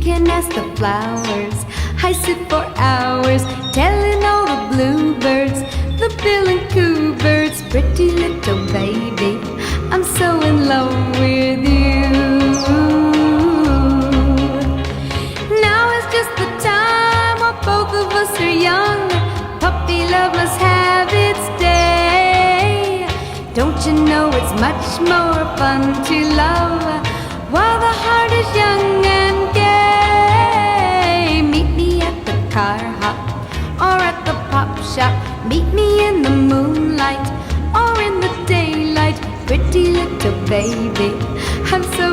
can ask the flowers. I sit for hours telling all the bluebirds, the bill and coo birds, pretty little baby, I'm so in love with you. Now is just the time while both of us are young. Puppy love must have its day. Don't you know it's much more fun to love while the heart is young and gay? Meet me at the car hop or at the pop shop. Meet me in the moonlight or in the daylight. Pretty little baby, I'm so